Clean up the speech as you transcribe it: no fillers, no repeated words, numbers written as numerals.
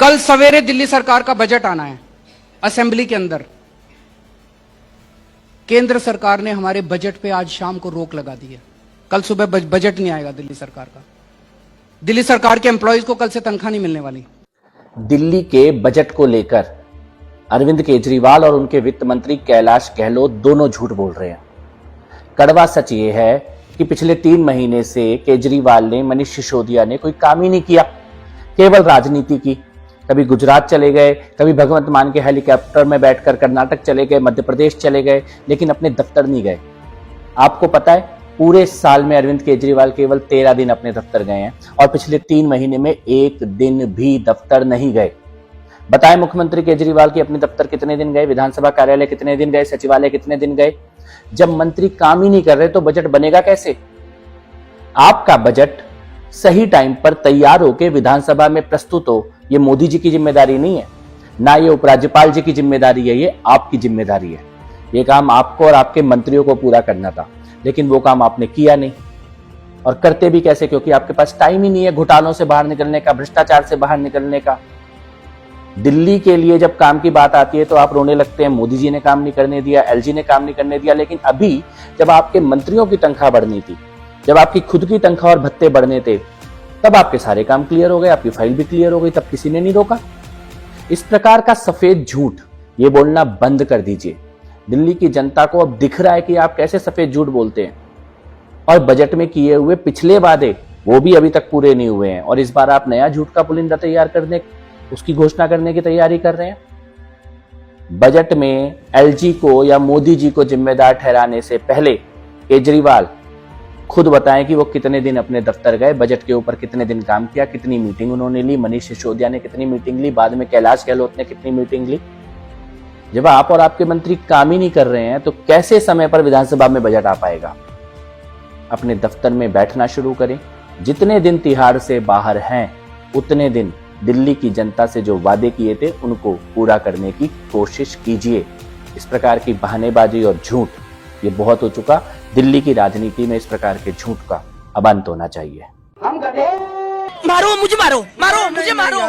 कल सवेरे दिल्ली सरकार का बजट आना है असेंबली के अंदर। केंद्र सरकार ने हमारे बजट पे आज शाम को रोक लगा दी है। कल सुबह बजट नहीं आएगा दिल्ली सरकार का। दिल्ली सरकार के एम्प्लॉइज को कल से तनख्वाह नहीं मिलने वाली। दिल्ली के बजट को लेकर अरविंद केजरीवाल और उनके वित्त मंत्री कैलाश गहलोत दोनों झूठ बोल रहे हैं। कड़वा सच ये है कि पिछले 3 महीने से केजरीवाल ने, मनीष सिसोदिया ने कोई काम ही नहीं किया, केवल राजनीति की। कभी गुजरात चले गए, कभी भगवंत मान के हेलीकॉप्टर में बैठकर कर्नाटक चले गए, मध्य प्रदेश चले गए, लेकिन अपने दफ्तर नहीं गए। आपको पता है पूरे साल में अरविंद केजरीवाल केवल 13 दिन अपने दफ्तर गए हैं और पिछले 3 महीने में 1 दिन भी दफ्तर नहीं गए। बताएं मुख्यमंत्री केजरीवाल की अपने दफ्तर कितने दिन गए, विधानसभा कार्यालय कितने दिन गए, सचिवालय कितने दिन गए। जब मंत्री काम ही नहीं कर रहे तो बजट बनेगा कैसे? आपका बजट सही टाइम पर तैयार होकर विधानसभा में प्रस्तुत हो, ये मोदी जी की जिम्मेदारी नहीं है, ना ये उपराज्यपाल जी की जिम्मेदारी है, ये आपकी जिम्मेदारी है। ये काम आपको और आपके मंत्रियों को पूरा करना था, लेकिन वो काम आपने किया नहीं। और करते भी कैसे? क्योंकि आपके पास टाइम ही नहीं है घोटालों से बाहर निकलने का, भ्रष्टाचार से बाहर निकलने का। दिल्ली के लिए जब काम की बात आती है तो आप रोने लगते हैं, मोदी जी ने काम नहीं करने दिया, एलजी ने काम नहीं करने दिया। लेकिन अभी जब आपके मंत्रियों की तनख्वाह बढ़नी थी, जब आपकी खुद की तनख्वाह और भत्ते बढ़ने थे, तब आपके सारे काम क्लियर हो गए, आपकी फाइल भी क्लियर हो गई, तब किसी ने नहीं रोका। इस प्रकार का सफेद झूठ ये बोलना बंद कर दीजिए। दिल्ली की जनता को अब दिख रहा है कि आप कैसे सफेद झूठ बोलते हैं। और बजट में किए हुए पिछले वादे वो भी अभी तक पूरे नहीं हुए हैं, और इस बार आप नया झूठ का पुलिंदा तैयार करने, उसकी घोषणा करने की तैयारी कर रहे हैं। बजट में एलजी को या मोदी जी को जिम्मेदार ठहराने से पहले केजरीवाल खुद बताएं कि वो कितने दिन अपने दफ्तर गए, बजट के ऊपर कितने दिन काम किया, कितनी मीटिंग उन्होंने ली, मनीष सिसोदिया ने कितनी मीटिंग ली, बाद में कैलाश गहलोत ने कितनी मीटिंग ली। जब आप और आपके मंत्री काम ही नहीं कर रहे हैं तो कैसे समय पर विधानसभा में बजट आ पाएगा? अपने दफ्तर में बैठना शुरू करें। जितने दिन तिहाड़ से बाहर हैं, उतने दिन दिल्ली की जनता से जो वादे किए थे उनको पूरा करने की कोशिश कीजिए। इस प्रकार की बहानेबाजी और झूठ ये बहुत हो चुका। दिल्ली की राजनीति में इस प्रकार के झूठ का अब अंत होना चाहिए। मारो मुझे, मारो मुझे, मारो।